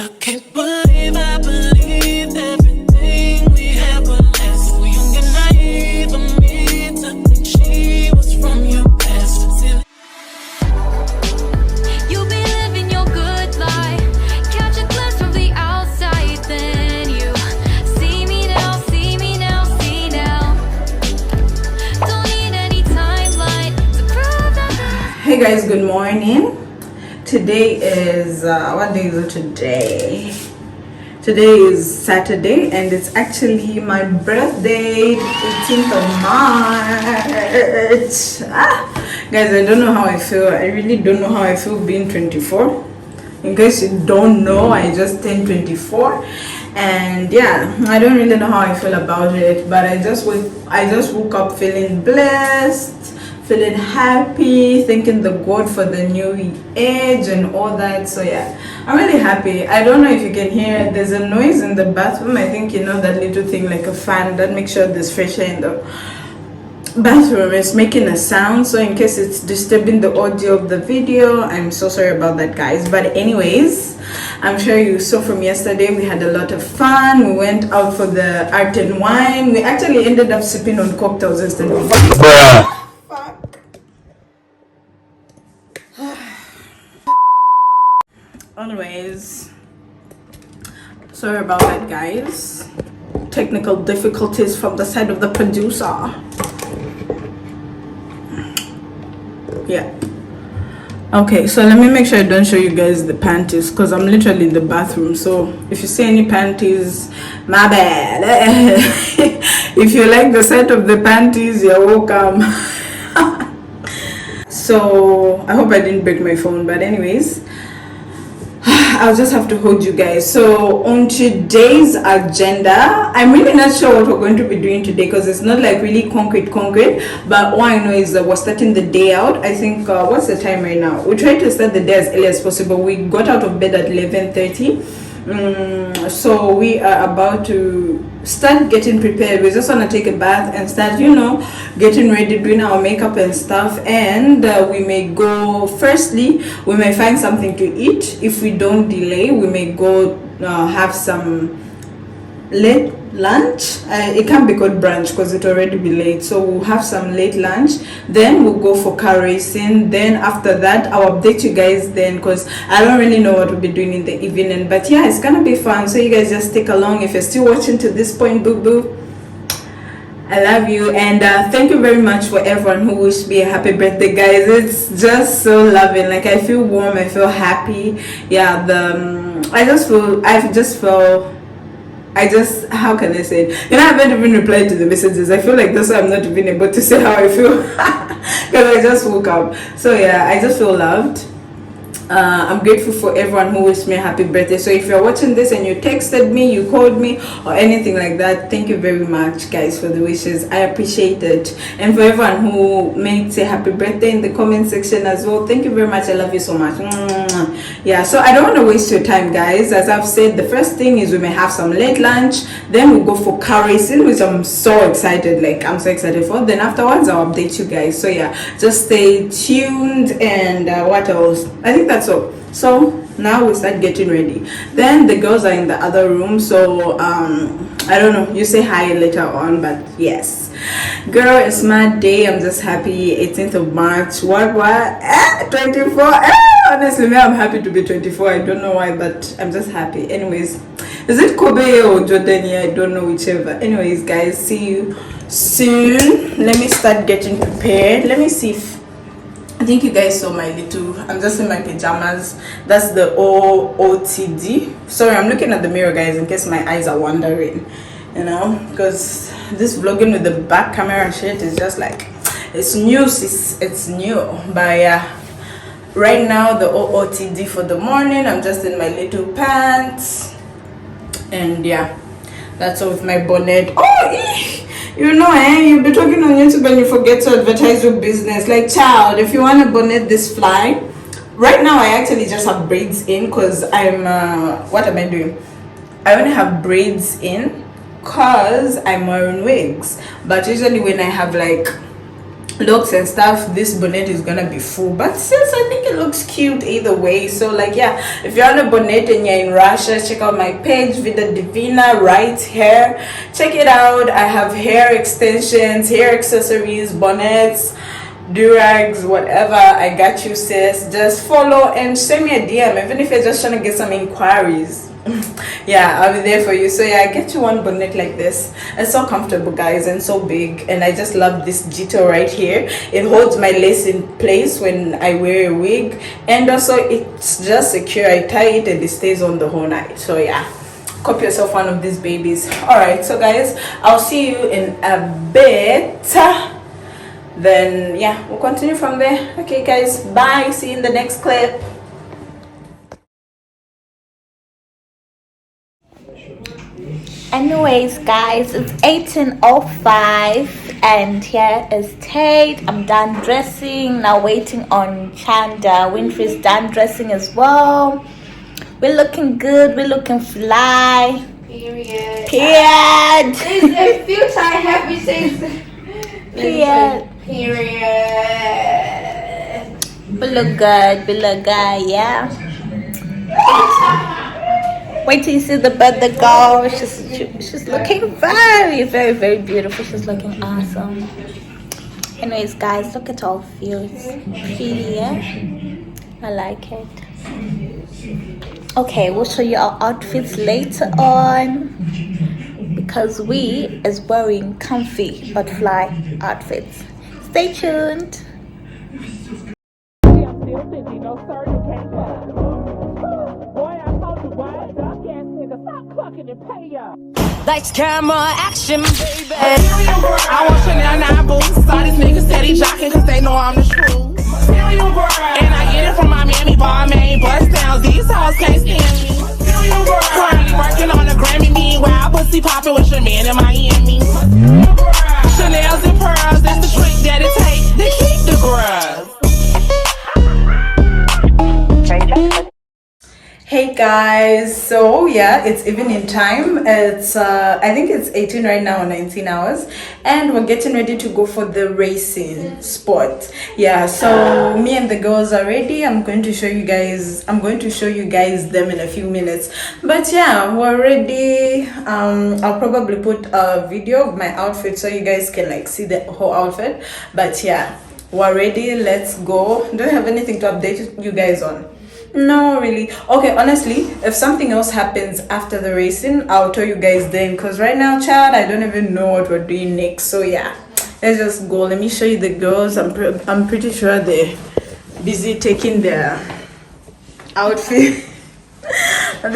I can't believe I believed everything we had was less. So young and naive of me to think she was from your past. You be living your good life, catch a glimpse from the outside, then you see me now, see me now, see now. Don't need any timeline to prove that. Hey guys, good morning. Today is what day is it today? Today is Saturday and it's actually my birthday, 18th of March. Guys, I don't know how I feel. I really don't know how I feel being 24. In case you don't know, I just turned 24 and yeah, I don't really know how I feel about it, but I just woke up feeling blessed, feeling happy, thanking the God for the new age and all that. So yeah, I'm really happy. I don't know if you can hear, there's a noise in the bathroom. I think you know that little thing like a fan that makes sure there's fresh air in the bathroom. It's making a sound, so in case it's disturbing the audio of the video, I'm so sorry about that, guys. But anyways, I'm sure you saw from yesterday we had a lot of fun. We went out for the art and wine. We actually ended up sipping on cocktails instead of anyways, sorry about that, guys. Technical difficulties from the side of the producer. Yeah, okay, so let me make sure I don't show you guys the panties because I'm literally in the bathroom. So if you see any panties, my bad. If you like the set of the panties, you're welcome. So I hope I didn't break my phone, but anyways, I'll just have to hold you guys. So on today's agenda, I'm really not sure what we're going to be doing today because it's not like really concrete, but what I know is that we're starting the day out. I think what's the time right now? We try to start the day as early as possible. We got out of bed at 11:30. So we are about to start getting prepared. We just want to take a bath and start, you know, getting ready, doing our makeup and stuff. And we may go, firstly, we may find something to eat. If we don't delay, we may go have some late lunch. It can't be called brunch because it already be late, so we'll have some late lunch, then we'll go for car racing. Then after that I'll update you guys then, because I don't really know what we'll be doing in the evening. But yeah, it's gonna be fun, so you guys just stick along. If you're still watching to this point, boo boo, I love you. And thank you very much for everyone who wished me a happy birthday, guys. It's just so loving. Like, I feel warm, I feel happy. Yeah, how can I say it? You know, I haven't even replied to the messages. I feel like that's why I'm not even able to say how I feel because I just woke up. So yeah, I just feel loved. I'm grateful for everyone who wished me a happy birthday. So if you're watching this and you texted me, you called me or anything like that, thank you very much, guys, for the wishes. I appreciate it. And for everyone who may say happy birthday in the comment section as well, thank you very much. I love you so much. Yeah, so I don't want to waste your time, guys. As I've said, the first thing is we may have some late lunch, then we'll go for car racing, which I'm so excited, like I'm so excited for. Then afterwards I'll update you guys. So yeah, just stay tuned. And what else? I think that's all. So now we start getting ready. Then the girls are in the other room, so I don't know, you say hi later on. But yes, girl, it's my day. I'm just happy. 18th of March. What 24. Honestly, I'm happy to be 24. I don't know why, but I'm just happy. Anyways, is it Kobe or Jordania? I don't know, whichever. Anyways, guys, see you soon. Let me start getting prepared. Let me see if I think you guys saw my little, I'm just in my pajamas. That's the OOTD. Sorry, I'm looking at the mirror, guys, in case my eyes are wandering, you know, because this vlogging with the back camera shit is just like, it's new, it's new. But yeah, right now the OOTD for the morning, I'm just in my little pants. And yeah, that's all with my bonnet. You know, you'll be talking on YouTube and you forget to advertise your business. Like, child, if you want to bonnet this fly, right now I actually just have braids in because I'm, what am I doing? I only have braids in because I'm wearing wigs. But usually when I have like looks and stuff, this bonnet is gonna be full, but since I think it looks cute either way. So like, yeah, if you're on a bonnet and you're in Russia, check out my page, Vida Divina Right Hair. Check it out. I have hair extensions, hair accessories, bonnets, durags, whatever. I got you, sis. Just follow and send me a DM, even if you're just trying to get some inquiries. Yeah, I'll be there for you. So yeah, I get you one bonnet like this. It's so comfortable, guys, and so big, and I just love this detail right here. It holds my lace in place when I wear a wig, and also it's just secure. I tie it and it stays on the whole night. So yeah, copy yourself one of these babies. All right, so guys, I'll see you in a bit. Then yeah, we'll continue from there. Okay guys, bye, see you in the next clip. Anyways, guys, it's 18:05 and here is Tate. I'm done dressing, now waiting on Chanda. Winfrey's done dressing as well. We're looking good, we're looking fly. Period. Period. There's a few time happy says. Period. Period. We look good, yeah. Wait till you see the birthday girl. She's looking very, very, very beautiful. She's looking awesome. Anyways, guys, look at our view. It's pretty, yeah? I like it. Okay, we'll show you our outfits later on, because we is wearing comfy but fly outfits. Stay tuned. Lights, camera, action, baby. I want Chanel 9 boots. Saw this nigga steady jocking cause they know I'm the truth. And I get it from my mammy, bar main bust downs. These hoes can't stand me. Currently working on a Grammy, meanwhile pussy popping with your man in Miami. Chanel's and pearls, that's the trick that it takes to keep the grubs. Hey guys, so yeah, it's evening time. It's I think it's 18 right now, 19 hours, and we're getting ready to go for the racing sport. Yeah, so me and the girls are ready. I'm going to show you guys them in a few minutes. But yeah, we're ready. I'll probably put a video of my outfit so you guys can like see the whole outfit. But yeah, we're ready. Let's go. Don't have anything to update you guys on. No, really. Okay, honestly, if something else happens after the racing, I'll tell you guys then, because right now, child, I don't even know what we're doing next. So yeah, let's just go. Let me show you the girls. I'm pretty sure they're busy taking their outfit. Hi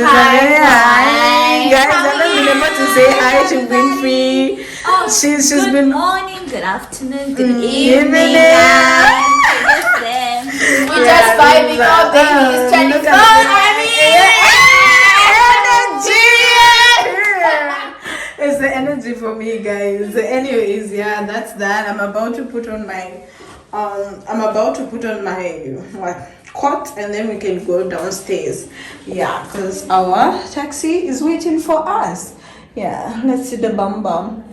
guys, I don't remember to say hi to Winfrey. Oh, she's good been morning, good afternoon, good evening, guys. We just vibing all day. He's trying to fun. It's the energy for me, guys. Anyways, yeah, that's that. I'm about to put on my coat, and then we can go downstairs. Yeah, because our taxi is waiting for us. Yeah, let's see the bum bum.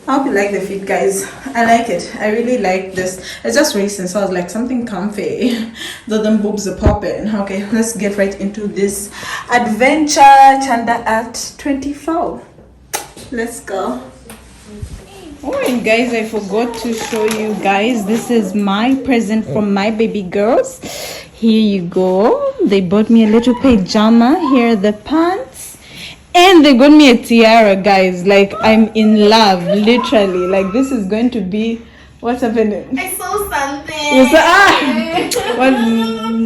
I hope you like the fit, guys. I like it. I really like this. It's just recent, so I was like something comfy. Though them boobs are popping. Okay, let's get right into this adventure. Chanda at 24. Let's go. Oh, and guys, I forgot to show you guys. This is my present from my baby girls. Here you go. They bought me a little pajama. Here are the pants. And they got me a tiara, guys. Like, I'm in love, literally. Like, this is going to be... What's happening? I saw something. You saw...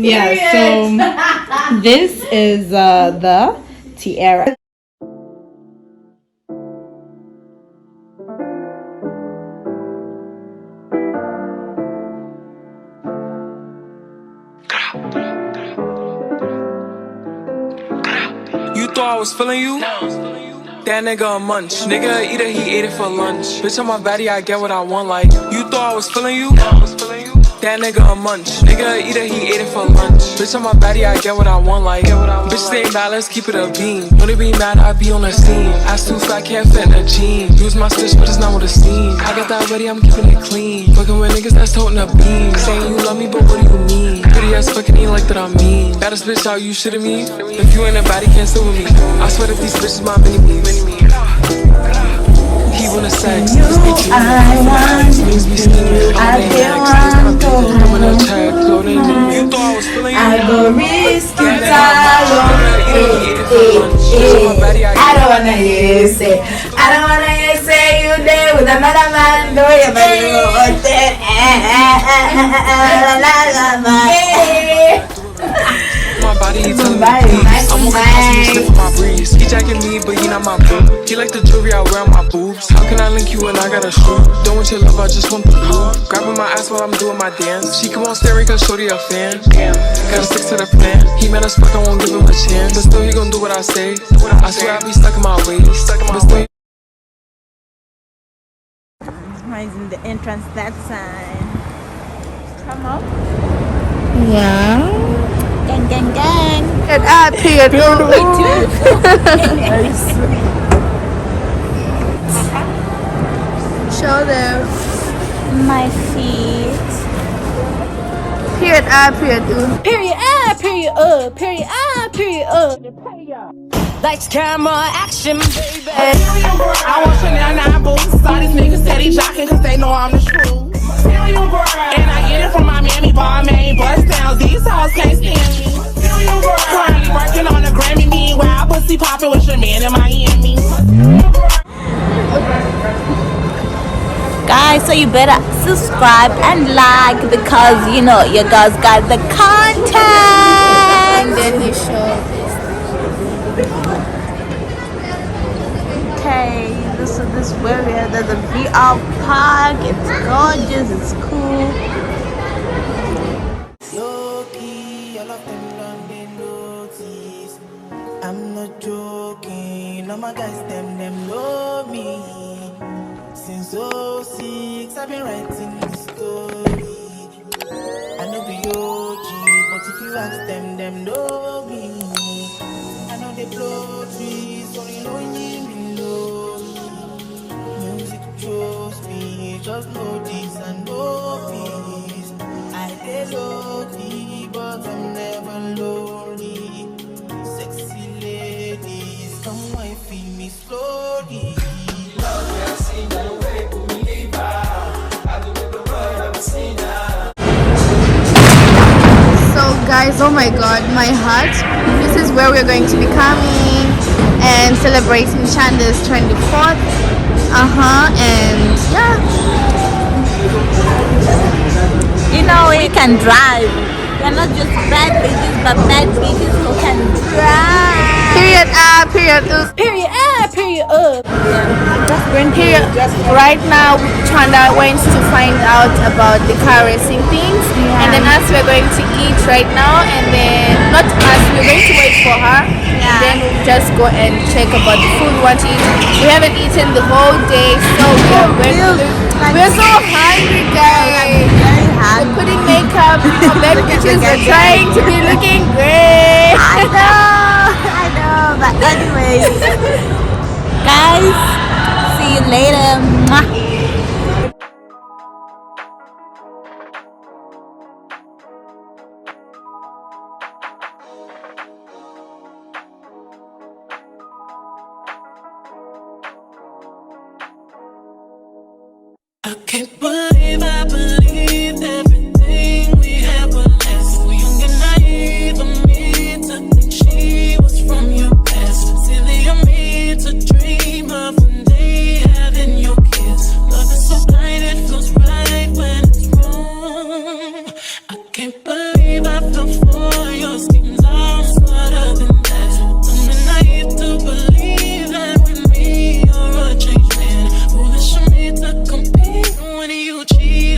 yeah, so... This is the tiara. You thought I was feeling you? That nigga a munch. Nigga eat it, he ate it for lunch. Bitch on my body, I get what I want. Like, you thought I was feeling you? That nigga a munch. Nigga a eater, he ate it for lunch. Bitch, on my body, I get what I want, like. Bitch, stay mad, let's keep it a beam. When they be mad, I be on the scene. Ass too fat, can't fit in a jean. Use my stitch, but it's not with a steam. I got that ready, I'm keeping it clean. Fucking with niggas that's toting a beam. Saying you love me, but what do you mean? Pretty ass fucking ain't like that I mean. Baddest bitch out, you shitting me? If you ain't a baddie, can't sit with me. I swear that these bitches my mini-me. He wanna sex, this bitch you niggas be scheming, I go risk it all. I don't wanna hear you say. I don't wanna hear you say you there with another man. Do you my body, he telling me please. I'm walking past him, sniffing my breeze. He jacking me, but he not my boo. He like the jewelry I wear on my boobs. How can I link you when I got a shoe? Don't want your love, I just want the blue. Grabbing my ass while I'm doing my dance. She come on staring cause shorty a fan. Damn, gotta stick to the plan. He mad as fuck, I won't give him a chance. But still he gon' do what I say. I swear I be stuck in my ways. But still Mine's in the entrance that side. Come up. Yeah. Gang, gang, gang. Period. Show them. My feet. Period. Period. Lights, camera, action, baby. I want Chandrinah boots. All these niggas steady jocking cause they know I'm the truth. And I get it from my mammy, bar main bust downs. These hoes can't stand me. Currently working on a Grammy, meanwhile pussy popping with your man in Miami. Guys, so you better subscribe and like because you know your girls got the content. And then he showed this. Okay, this is this area. There's a VR park. It's gorgeous. It's cool. Low-key, all of them done they notice. I'm not joking. All my guys, them know me. Since 06, I've been writing this story. I know be OG, but if you ask them know me. I know they blow trees, so you know you below me. Music chose me, just know this and know peace. I did lonely, but I'm never lonely. Sexy ladies, come wife me slowly. So guys, oh my god, my heart. This is where we're going to be coming and celebrating Chanda's 24th. And yeah. You know we can drive. We're not just bad bitches, but bad bitches who can drive. Period. Right now, Chanda wants to find out about the car racing things, and then us we're going to eat right now, and then not us, we're going to wait for her, and then we'll just go and check about the food we want to eat. We haven't eaten the whole day, so we're so hungry, guys. We're putting makeup, bad bitches, we're trying to be looking great. I know, but anyway, guys, see you later. Mwah. I can't believe I believed everything we had was less. So young and naive of me to think she was from your past. Silly of me to dream of one day having your kids. Love is so blind, it feels right when it's wrong. I can't believe I fell for your schemes. I'm smarter than that. I'm naive to believe that with me you're a changed man. Foolish of me to compete when you cheat.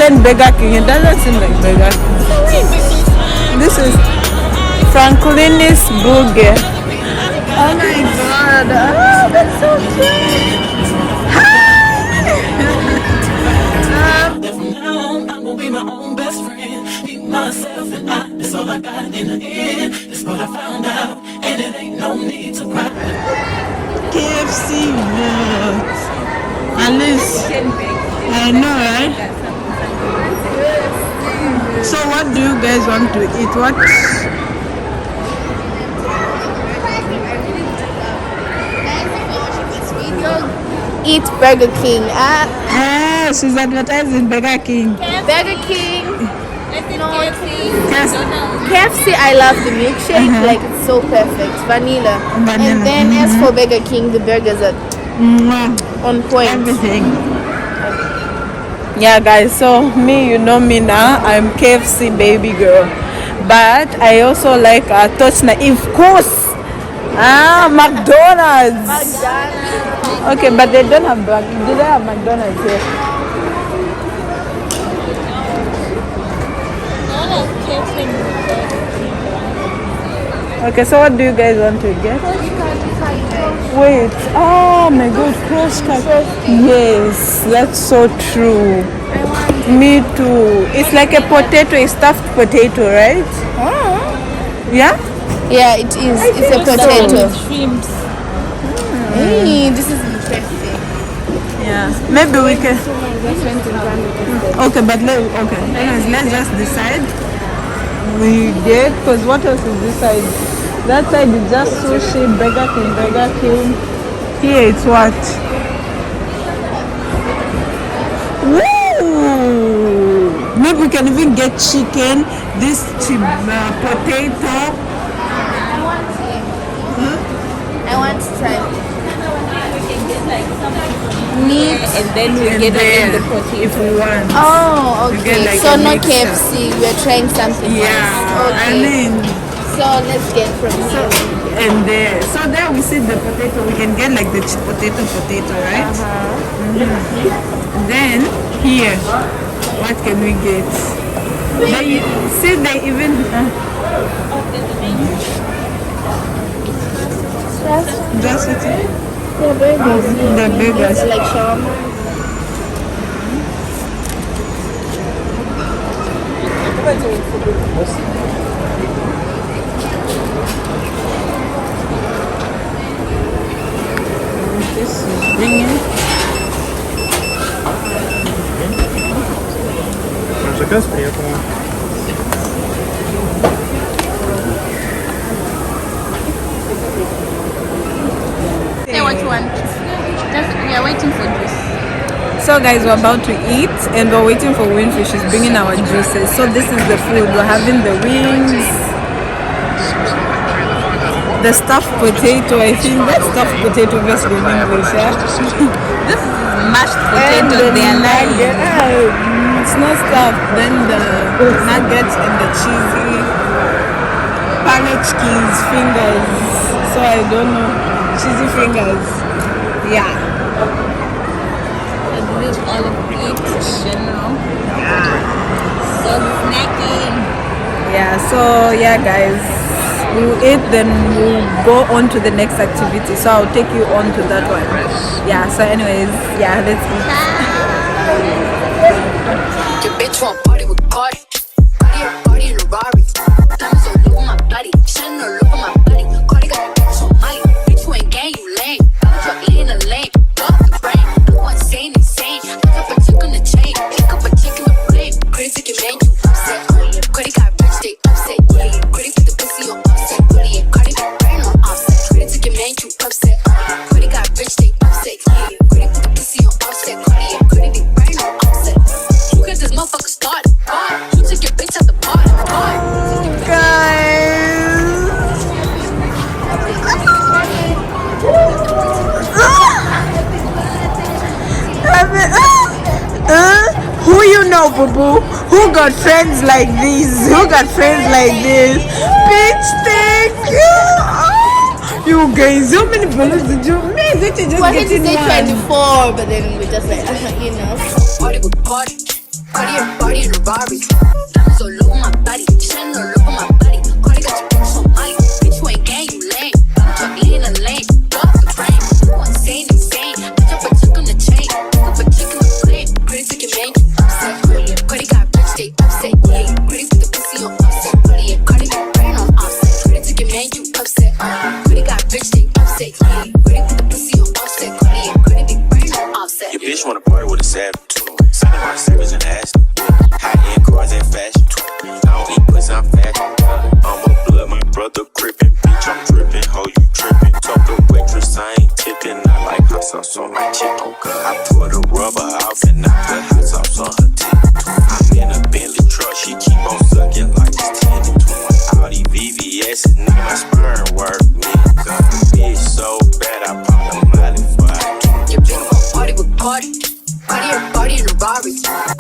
saying Burger King. It doesn't seem like Burger King. This is Franklinis Burger. Oh my god. Oh, that's so cute. From now on, I'm gonna be my own best friend. Be myself and that's all I got in the end. That's what I found out, and it ain't no need to cry. KFC what? At least I know, right? So what do you guys want to eat? What? Eat Burger King. Ah, she's advertising Burger King. Burger King. KFC, I love the milkshake. Like it's so perfect, vanilla. And then as for Burger King, the burgers are on point. Everything. Yeah, guys. So me, you know me now. I'm KFC baby girl, but I also like Tochna, of course. McDonald's. Okay, but they don't have do they have McDonald's here? Okay, so what do you guys want to get? Wait, oh my god, crush cake. Yes, that's so true. Me too. It's like a potato, a stuffed potato, right? Yeah? Yeah, it is. It's a potato. This is interesting. Yeah. Maybe we can. Okay, but anyways, let's just decide. We get, because what else is this side? That side is just sushi, Burger King. Here it's what? Woo! Maybe we can even get chicken, this potato. I want to try meat, And then we get the potato if we want. Oh, We okay. get like So a no mixer. KFC. We're trying something else. Yeah, Okay. I mean, So let's get from here. and there. So there we see the potato. We can get like the potato, right? Then here, what can we get? They see they even. Just it. The burgers. The burgers. Like shawarma. This is bringing. Заказ приятного. Say what you want. We are waiting for juice. So guys, we're about to eat and we're waiting for Winfrey. She's bringing our juices. So this is the food. We're having the wings, the stuffed potato. I think that's stuffed potato versus in English, yeah? This is mashed And potato. the They are like nugget. It's not stuffed. Then the nuggets and the cheesy Palechkins fingers. So I don't know. Cheesy fingers. Yeah. this all of it, you know. So snacking. Yeah, so yeah guys, we'll eat, then we'll go on to the next activity. So I'll take you on to that one. Yeah, so anyways, yeah, let's eat. Your bitch want party with Cardi. Party in a Rari. Diamonds all over my body. Shining all over my body. Cardi got a bitch on Molly. Bitch, you ain't gang, you lame. I'm truck in a lane. Off the brain. I want insane. Pick up a chick on the chain. Pick up a chick in the flame. Cardi took your man, you upset. Cardi got rich, they upset. Cardi put the pussy on offset. Cardi got brain on offset. Cardi took your man, you upset. Cardi got rich, they upset. Cardi put the pussy on offset. Cardi be brain on offset. You got this motherfucker started. You took your bitch out the party. Who you know, boo boo? Who got friends like these? Who got friends like this? Bitch, thank you. Oh, you guys, how many balloons did you make? Did you just Wanted get to in say one? 24, but then we just like, you know. Party with Cardi. Cartier body in a Rari. Diamonds all over my body, shining all over my body. Cardi got your bitch on Molly. Bitch, you ain't gang, you lame. Truck in a lane, drop the frame. You want insane, insane. I drop a chick on the chain, pick up a chick in the flame. Pretty ticket man, you upset. Cardi got rich, they upset. Pretty put the pussy on offset. Cardi got brain on offset. Pretty ticket man, you upset. Cardi got rich, they upset. Pretty put the pussy on offset. Cardi big brain on offset. Your bitch wanna party with a savage. Signing my savage and ass. High-end cars and fashion. I don't eat pussy, I'm fat. I'm a blood, my brother crippin'. Bitch, I'm drippin', ho, you trippin'. Talk to waitress, I ain't tippin'. I like hot sauce on my chicken. I pour the rubber off and I put hot sauce on her tip. I'm in a Bentley truck, she keep on sucking like it's 10 and 20. All these VVS, nigga, my sperm work. Me, bitch, so bad, I pop the molly for I do. Your bitch gon' party with Cardi. Cartier body in a Rari.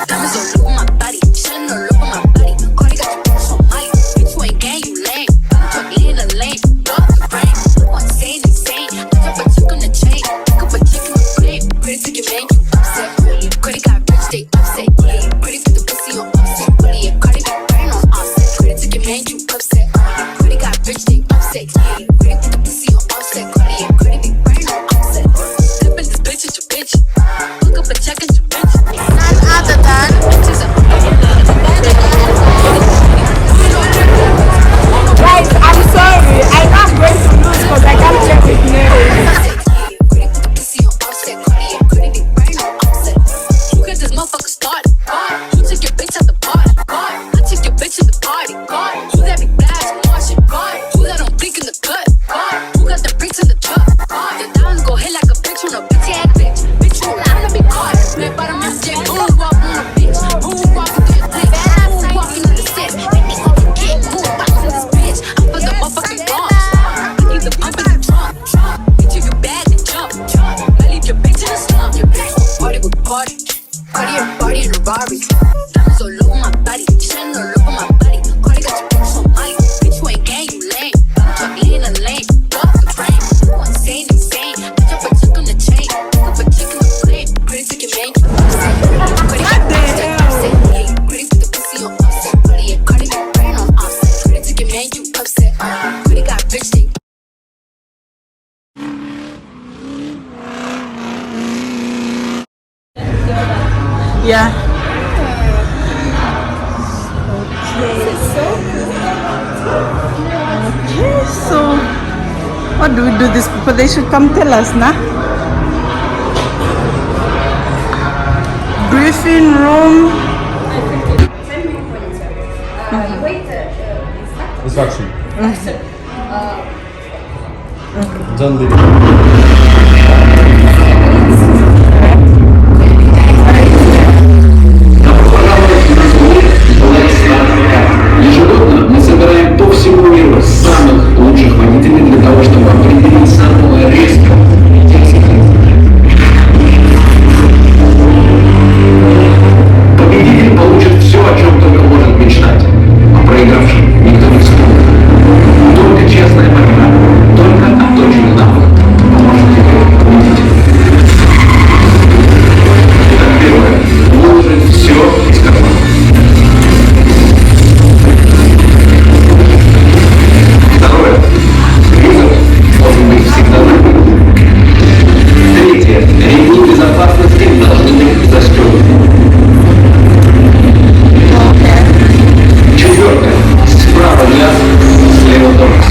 Diamonds all over my body, shining all over my body. Cardi got your bitch on Molly. Bitch, you ain't gang, you lame. Truck in a lane, drop the frame. You want insane, insane. I drop a chick on the chain, pick up a chick in the flame. Pretty ticket man, you upset. Cardi got rich, they upset. Pretty put the pussy on offset. Cardi got brain on offset. Pretty ticket man, you upset. Cardi got rich, they upset. Pretty put the pussy on offset. Cardi big brain on offset. Step in this bitch, it's your bitch. Look up and check it, your bitch. None other than Guys, I'm sorry. I know I'm going to lose because I can't check his name. Who got this motherfucker started? Who took your bitch at the party? I took your bitch at the party. Who that big blast Martian? Who that don't think in the cut? Who got the bricks in the truck? Your diamonds go hit like a bitch on a bitch ass bitch. Bitch, you wanna be caught? Man, but I'm a jet. Who walk on a bitch? Who walking through your dick? Who walking in the set? Make me overkick. Who boxing this bitch? I'm for the motherfucking bombs. I need the pump in the trunk. Bitch, if you bad, then jump. I leave your bitch in the slump. Your bitch gon' party with Cardi. Cartier body in a Rari. Diamonds all over my body, shining all over my body. Cardi got your bitch on Molly. Bitch, you ain't gang, you lame. Truck in a lane, drop the frame. You want insane, insane. I drop a chick on the chain, pick up a chick in the flame. Pretty ticket man, you upset. Cardi got upset, upset. Pretty put the pussy on offset. Cardi got brain on offset. Pretty ticket man, you upset. Cardi got rich, they Yeah. Okay, so what do we do these people? They should come tell us now. Briefing room. Instruction. John Liddy. Ежегодно мы собираем по всему миру самых лучших водителей для того, чтобы определить самого резкого водительских. Победитель получит все, о чем только может мечтать. А проигравшим никто не вспомнит. Только честная борьба, только отточенный навык поможет тебе победить. Итак, первое. Выложить все из кармана. Второе. Вызов должен быть всегда накрыт. Третье. Ремни безопасности должны быть застегнуты. Четвертое. Справа газ, слева тормоз.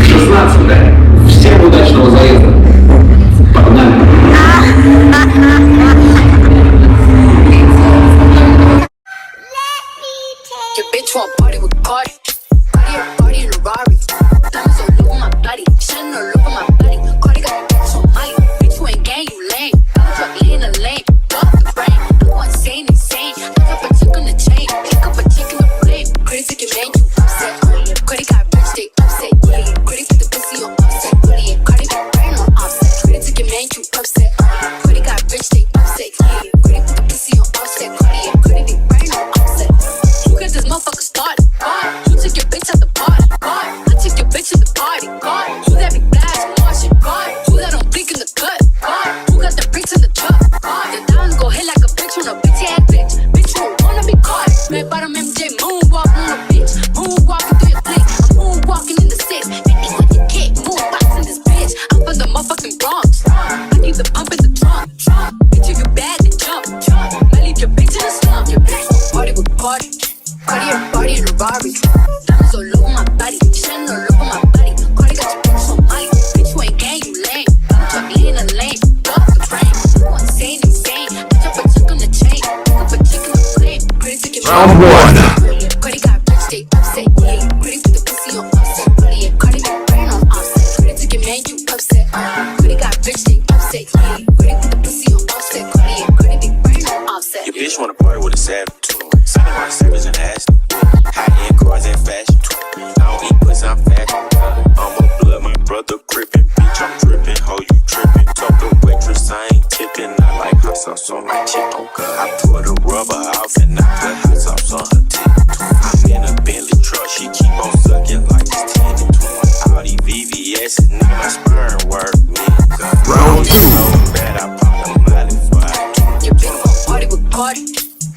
Шестнадцатое. Всем удачного заезда. Погнали. Your bitch want party with Cardi. Cartier body in a Rari. Diamonds all over my body, shining all over my body. Cardi got your bitch on Molly. Bitch, you ain't gang, you lame. Truck in a lane, drop the frame. You want insane, insane. I drop a chick on the chain, pick up a chick in the flame. Pretty ticket man, you upset. Cardi got rich, they upset. Cardi put the pussy on offset. Cardi got brain on offset. Pretty ticket man, you upset. Cardi got rich, they upset. Cardi put the pussy on offset. Cardi big brain on offset. Who got this motherfucker started? Who took your bitch at the party? I took your bitch at the party. Who that big blast Martian? Who that don't think in the Ferrari. Diamonds all over my body, shining all over my body. Cardi got your bitch on Molly. Bitch, you ain't gang, you lame. I'm talking in a lane, dog the brain. You insane, insane. Bitch, up a chick on the chain. Pick up a chick in the plane. Pretty to get Round one. Cardi got bitch, they upset. Yeah, pretty with the pussy on offset. Yeah, Cardi got brain on offset. Pretty to get man, you upset. Pretty got bitch, they upset. Yeah, pretty with the pussy on offset. Cardi big brain on offset. Your bitch wanna party with a savage too. Signing my savage and ass. High-end cars and fashion. I don't eat pussy, I'm fat. I'm a blood, my brother crippin'. Bitch, I'm drippin', ho, you trippin'. Talk to waitress, I ain't tippin'. I like hot sauce on my chicken. I pour the rubber off and I put hot sauce on her tip. I'm in a Bentley truck, she keep on sucking like it's 10 and 20. All these VVS, nigga, my sperm work, nigga. Round two. So bad, I pop a miley fly. Your bitch gon' party with Cardi.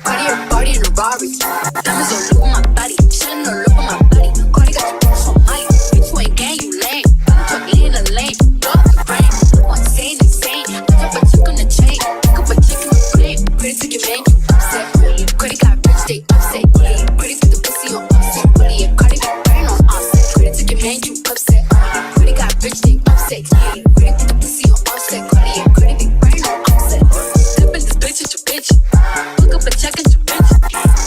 Cardi a party in a Rari. Diamonds all over my body, shining all over my body. Cardi got your bitch on Molly. Bitch, you ain't gang, you lame. I'm talking in a lane, dog the brain. You insane, insane. Pick up a chick on the chain. Pick up a chick in the flame. Pretty to get man, you upset. Cardi got bitch, they upset. Pretty with the pussy on offset. Cardi got brain on offset. Pretty to get man, you upset. Pretty got bitch, they upset. Pretty with the pussy on offset. Cardi big brain on offset. Step in this bitch at your bitch. Fuck up a check at your bitch.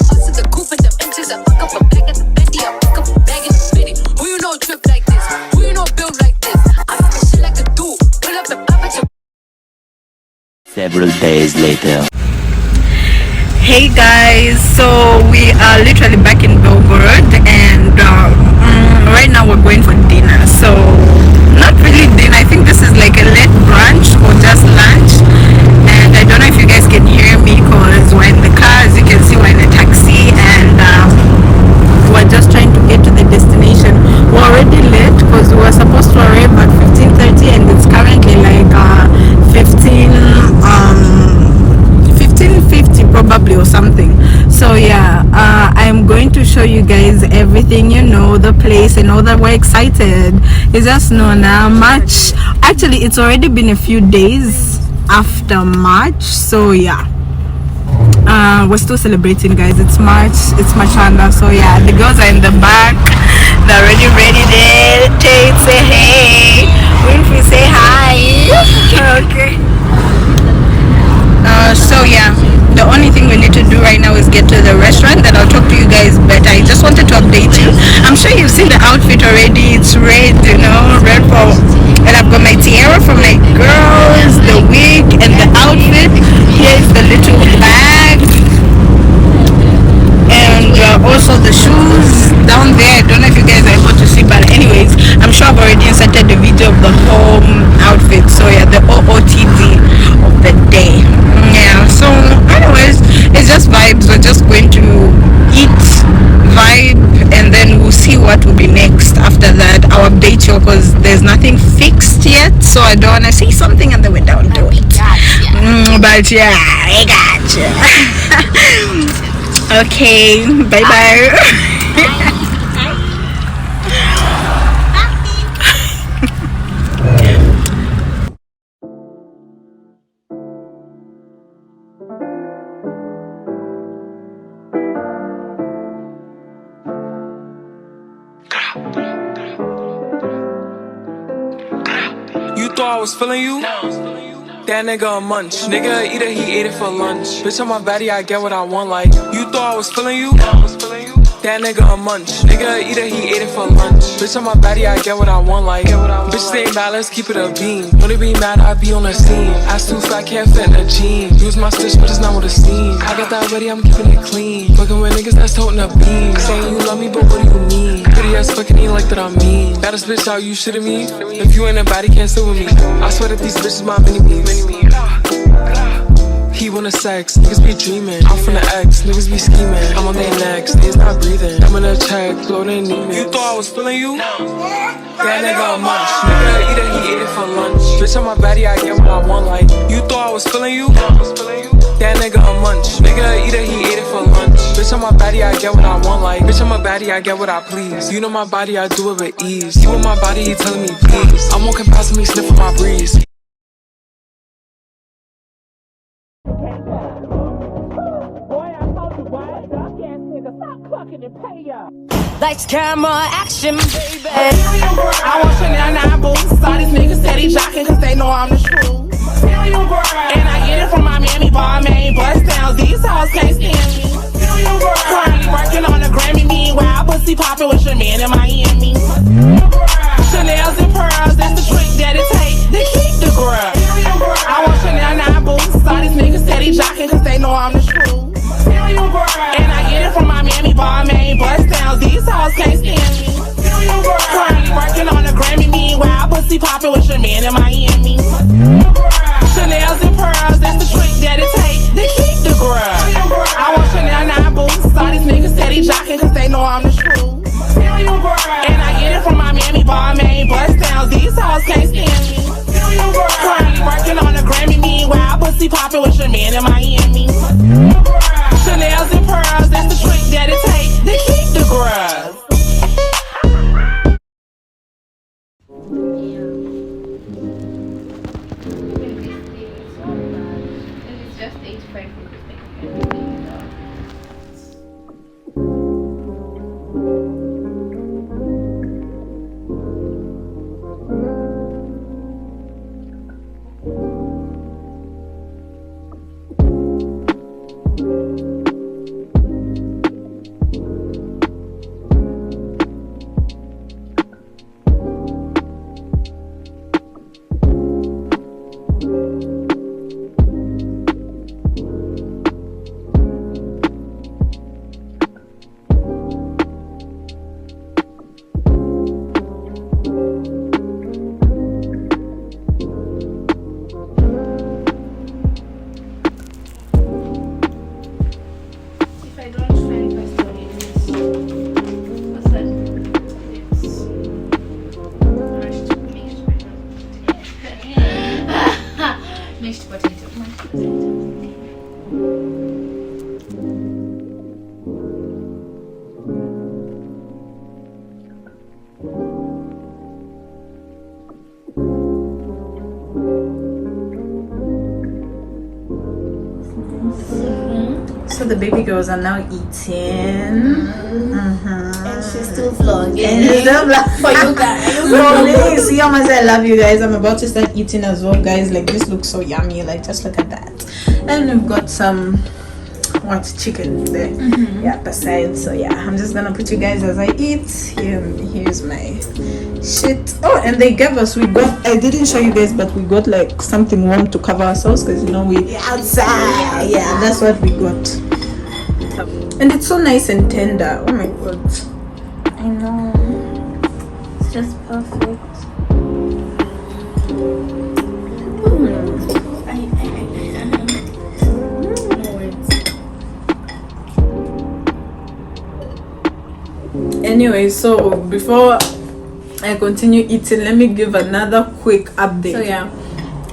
Us to the coupe at the inches. I fuck up a bag at the Bentley. I fuck up a bag in the Benny. Who you know trip like this? Who you know build like this? I fuck a shit like a dude. Pull up and pop at your. Several days later. Hey guys, so we are literally back in Belgrade, and right now we're going for dinner. So not really dinner, I think this is like a late brunch or just lunch. And I don't know if you guys can hear me because we're in the car. As you can see, we're in a taxi, and we're just trying to get to the destination. We're already late because we were supposed to arrive at 15:30, and it's currently like 15:50 probably or something. So yeah, I'm going to show you guys everything, you know, the place and all that. We're excited. It's just known March. Actually, it's already been a few days after March, so yeah, we're still celebrating, guys. It's March, it's Machanda. So yeah, the girls are in the back, they're already ready there. Tate, say hey. Winfrey, say hi. Okay. So yeah, the only thing we need to do right now is get to the restaurant, then I'll talk to you guys better. I just wanted to update you. I'm sure you've seen the outfit already. It's red, you know, red for, and I've got my tiara from my girls, the wig and the outfit. Here's the little bag, and also the shoes down there. I don't know if you guys are able to see, but anyways, I'm sure I've already inserted the video of the whole outfit. So yeah, the OOTD of the day. Yeah, so anyways, it's just vibes. We're just going to eat, vibe, and then we'll see what will be next after that. I'll update you because there's nothing fixed yet, so I don't want to see something and then we don't do it. But yeah, I gotcha. Okay, bye bye. You thought I was feeling you? That nigga a munch. Nigga eat it, he ate it for lunch. Bitch on my body, I get what I want. Like, you thought I was feeling you? That nigga a munch. Nigga eat it, he ate it for lunch. Bitch on my body, I get what I want. Like, bitch stay mad, let's keep it a beam. When they be mad, I be on the scene. Ass too fat, can't fit in a jean. Use my stitch, but it's not what it seems. I got that ready, I'm keeping it clean. Fucking with niggas that's toting a beam. Saying you love me, but what do you mean? Pretty ass fucking ain't like that I mean. Baddest bitch out, you shitting me? If you ain't a baddie, can't sit with me. I swear that these bitches my mini-me's. He wanna sex, niggas be dreaming. I'm from the X, niggas be scheming. I'm on their necks, niggas not breathing. I'm in a check, floating need me. You thought I was feeling you? That nigga a munch. Nigga eat it, he ate it for lunch. Bitch on my body, I get what I want. Like, you thought I was feeling you? That nigga a munch. Nigga eat it, he ate it for lunch. Bitch on my body, I get what I want. Like, bitch on my body, I get what I please. You know my body, I do it with ease. You in my body, he telling me please. I'm walking past me, sniffing my breeze. Lights, camera, action, baby. I want Chandrinah boots. All these niggas steady jocking cause they know I'm the truth. And I get it from my mammy, bar main bust downs. These hoes can't stand me. Currently working on a Grammy, meanwhile pussy popping with your man in Miami. Chanel's and pearls, that's the trick that it takes to keep the grub. I want Chandrinah boots. All these niggas steady jocking cause they know I'm the truth. And I get it from my mammy, bar main bust downs. These hoes can't stand me. Currently working on a Grammy, meanwhile pussy popping with your man in Miami. Chanel's and pearls, that's the trick that it takes to keep the grub. I want Chandrinah boots. All these niggas steady jocking cause they know I'm the truth. And I get it from my mammy, bar main bust downs. These hoes can't stand me. Currently working on a Grammy, meanwhile pussy popping with your man in Miami. Chanel's and pearls, that's the trick that it takes to keep the grub. It's just 85 So the baby girls are now eating. and she's still vlogging. And she's still for you guys. So please see how much I love you guys. I'm about to start eating as well, guys. Like this looks so yummy. Like just look at that. And we've got some chicken there. Yeah, beside. So yeah, I'm just gonna put you guys as I eat. Here's my shit. Oh, and they gave us, I didn't show you guys, but we got like something warm to cover ourselves because you know we outside. Yeah, that's what we got. And it's so nice and tender. Oh my god. I know. It's just perfect. Anyway, so before I continue eating, let me give another quick update. So yeah,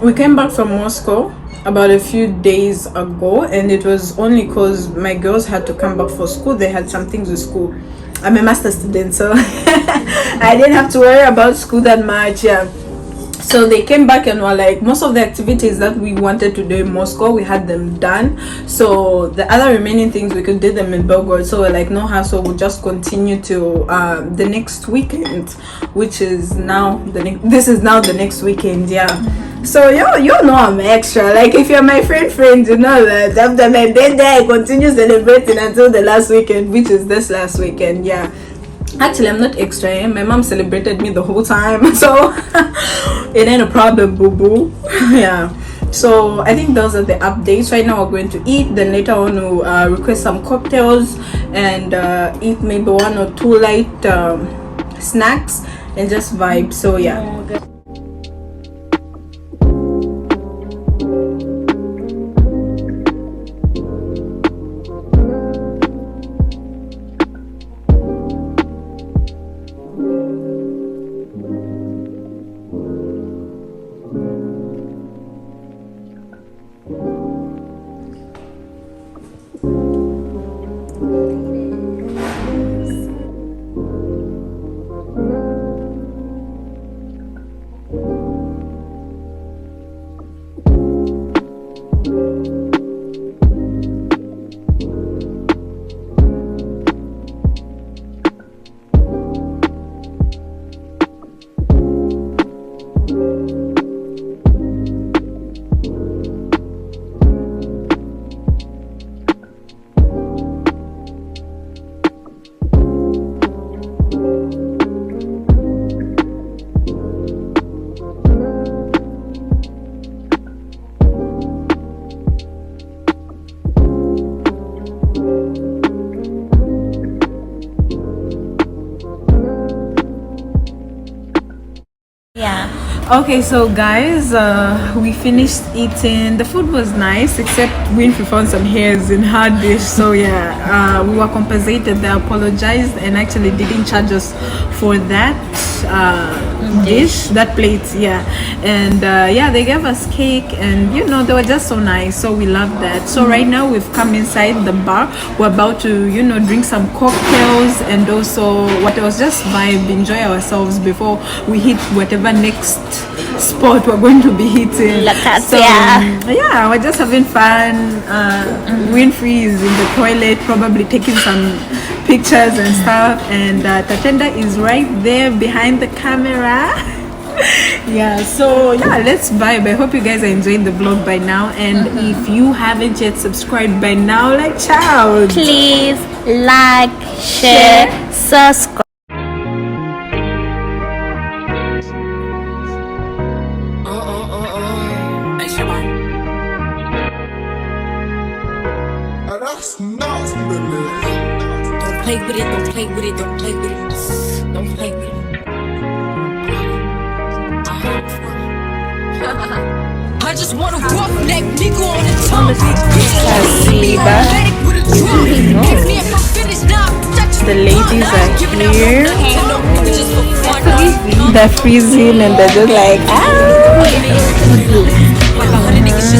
we came back from Moscow about a few days ago, and it was only because my girls had to come back for school. They had some things with school. I'm a master student, so I didn't have to worry about school that much. Yeah, so they came back and were like, most of the activities that we wanted to do in Moscow, we had them done. So the other remaining things we could do them in Belgrade. So we're like, no hassle, we'll just continue to the next weekend, which is now this is now the next weekend. Yeah. So you know I'm extra. Like if you're my friend, you know that after my birthday I continue celebrating until the last weekend, which is this last weekend. Yeah. Actually, I'm not extra. Eh? My mom celebrated me the whole time, so it ain't a problem, boo boo. Yeah. So I think those are the updates. Right now we're going to eat. Then later on we'll request some cocktails and eat maybe 1 or 2 light snacks and just vibe. So yeah. Okay, so guys, we finished eating. The food was nice, except Winfrey found some hairs in her dish. So yeah, we were compensated. They apologized and actually didn't charge us for that dish, that plate. Yeah, and yeah, they gave us cake, and you know, they were just so nice. So we loved that. So right now we've come inside the bar. We're about to, you know, drink some cocktails and also what else, just vibe, enjoy ourselves before we hit whatever next spot we're going to be hitting. So yeah, we're just having fun. Winfrey is in the toilet, probably taking some pictures and stuff, and Tatenda is right there behind the camera. Yeah, so yeah, let's vibe. I hope you guys are enjoying the vlog by now, and if you haven't yet subscribed by now, like, child, please like, share, subscribe. Don't play with it, don't play with it, don't play with it, don't play with it. I just want a rough neck nigga on the tongue. the ladies are here. They're freezing and they're just like,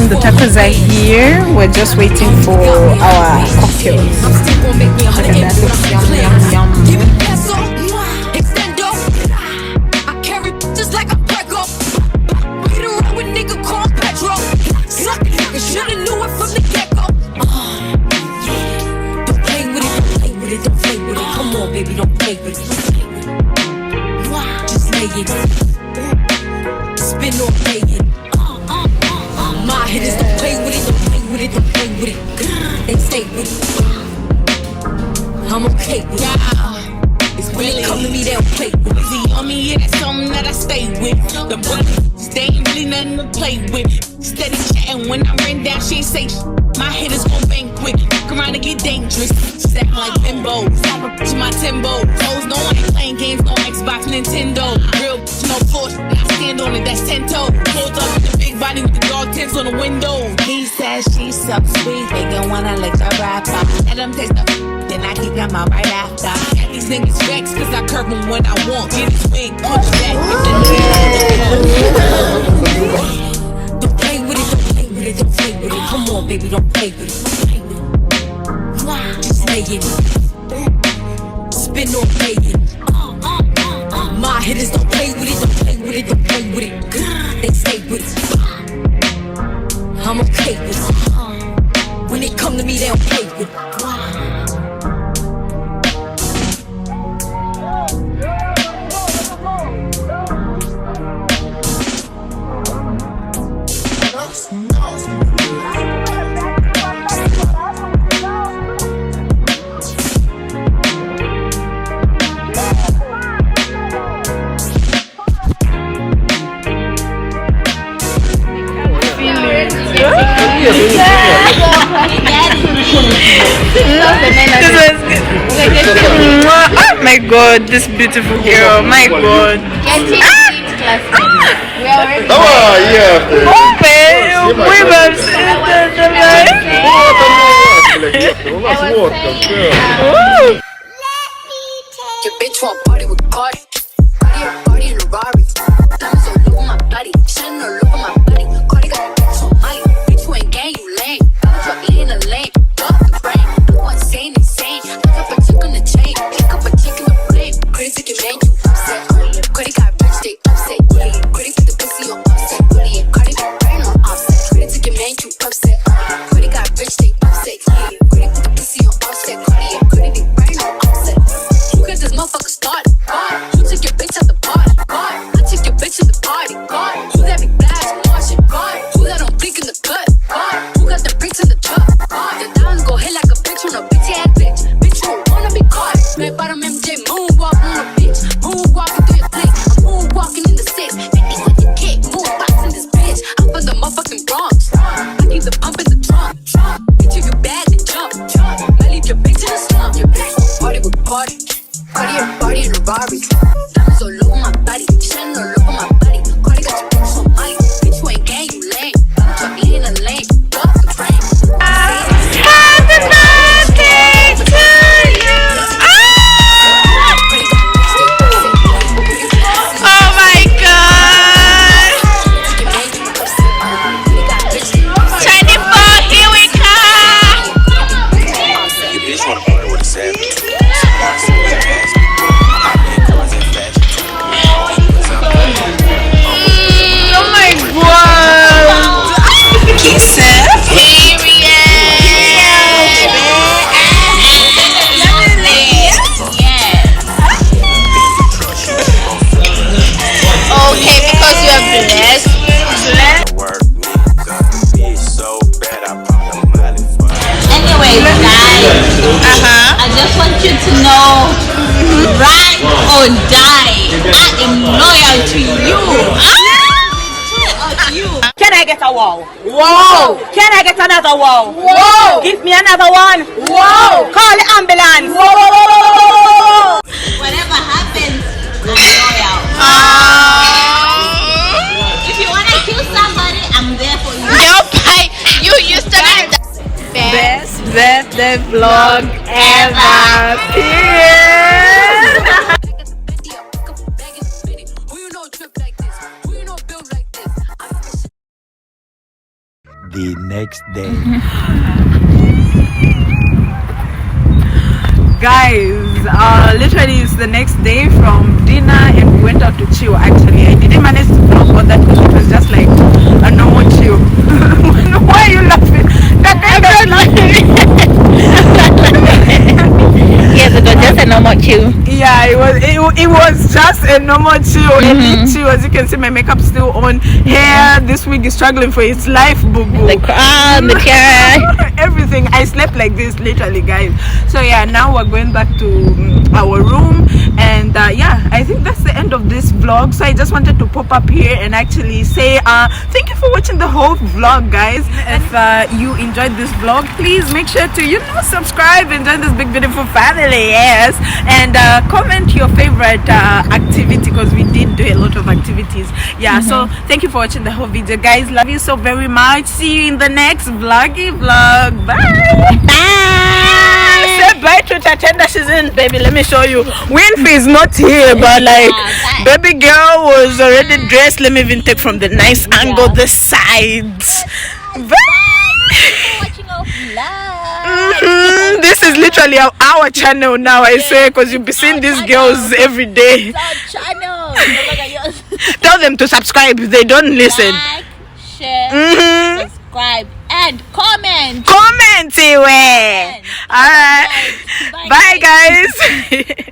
the peppers are here. We're just waiting for our cocktails. Look at that, looks yum, yum, yum. Should've knew it from the get-go. Don't play with it, don't play with it, don't play with it. Come on, baby, don't play with it. Just lay it. Spin or play it. My hitters don't play with it, don't play with it, don't play with it. They stay with it. I'm okay with it. When they come to me, they'll play with it. Easy on me, yeah, that's something that I stay with. The brothers, they ain't really nothing to play with. Steady chatting when I ran down, she ain't say my hitters gon' bang quick. Come around and get dangerous. Step like bimbos. I'm to my Timbo. Hoes know I ain't playing games, no Xbox, Nintendo. Real no force, I stand on it, that's 10 toe. Pulled up with the big body with the dog tents on the window. He says she's so sweet, they gon' wanna lick the rapper. Let them taste the then I keep them out right after. Got these niggas vexed cause I curve them when I want. Get his wig, punch back, get the don't play with it, don't play with it, don't play with it. Come on, baby, don't play with it, don't play with it. Just lay it. Spin or play it. My hitters don't play with it, don't play with it, don't play with it. They stay with it. I'm okay with it. When they come to me, they don't play with it. Oh my god, this beautiful girl, my god. Your bitch want party with Cardi. Party in a Rari. Diamonds all over my body. Shining all over my body. Cardi got a bitch on Molly. Bitch, you ain't gang, you lame. Diamonds drop in a lane. Off the brain. You want insane. Pick up a chick on the chain. Pick up a chick in the flame. Crazy can make you upset. Cardi got rich, they upset. Cardi put the pussy on offset. Cardi be brain on offset. Crazy can make you upset. Cardi got rich, they upset. Cardi put the pussy on offset. Cardi be brain on offset. You got this motherfucker started. You took your bitch out the party. I took your bitch to the party. Who that be flash, Martian? Who that don't blink in the cut? Who got the bricks in the truck? The diamonds go hit like a bitch on a bitch ass bitch. Bitch, you don't wanna be caught. Man, bottom MJ, moonwalk on a bitch. Moonwalking through your flicks. I'm moonwalking in the 6. 50 with the kick. Moonboxing this bitch. I'm from the motherfucking Bronx. I keep the pump in the trunk. Bitch, if you bad, then jump. I leave your bitch in the slump. Your bitch party with party. Party in a Rari. Diamonds all over my body. Shining all over my body. Cardi got just want you to know, ride or die. I am loyal to you. Can I get a wow? Whoa! Can I get another wow? Whoa! Give me another one. Whoa! Call the ambulance. Whoa! Whatever happens, I'm loyal. If you wanna kill somebody, I'm there for you. You used to be the Best birthday vlog ever. Period. The next day. Guys, literally it's the next day from dinner and we went out to chill. Actually, I didn't manage to vlog all that because it was just like a normal chill. Why are you laughing? Yes, it was just a normal chill. Yeah, it was just a normal chill. A lit chill. As you can see, my makeup's still on. Hair this week is struggling for its life, boo boo. The crown, the tiara, everything. I slept like this literally, guys. So yeah, now we're going back to our room, and yeah, I think that's the end of this vlog. So I just wanted to pop up here and actually say thank you for watching the whole vlog, guys. If you enjoyed this vlog, please make sure to subscribe and join this big beautiful family. Yes, and comment your favorite activity, because we did do a lot of activities. Yeah, so thank you for watching the whole video, guys. Love you so very much. See you in the next vloggy vlog. Bye. Say bye to Tatenda. She's in, baby. Let me show you. Winfrey is not here, but like baby girl was already dressed. Let me even take from the nice angle, the sides. Bye. This is literally our channel now, I say, because you'll be seeing these girls every day. Tell them to subscribe if they don't listen. like, share, subscribe, and comment. Comment, Alright. Bye, guys.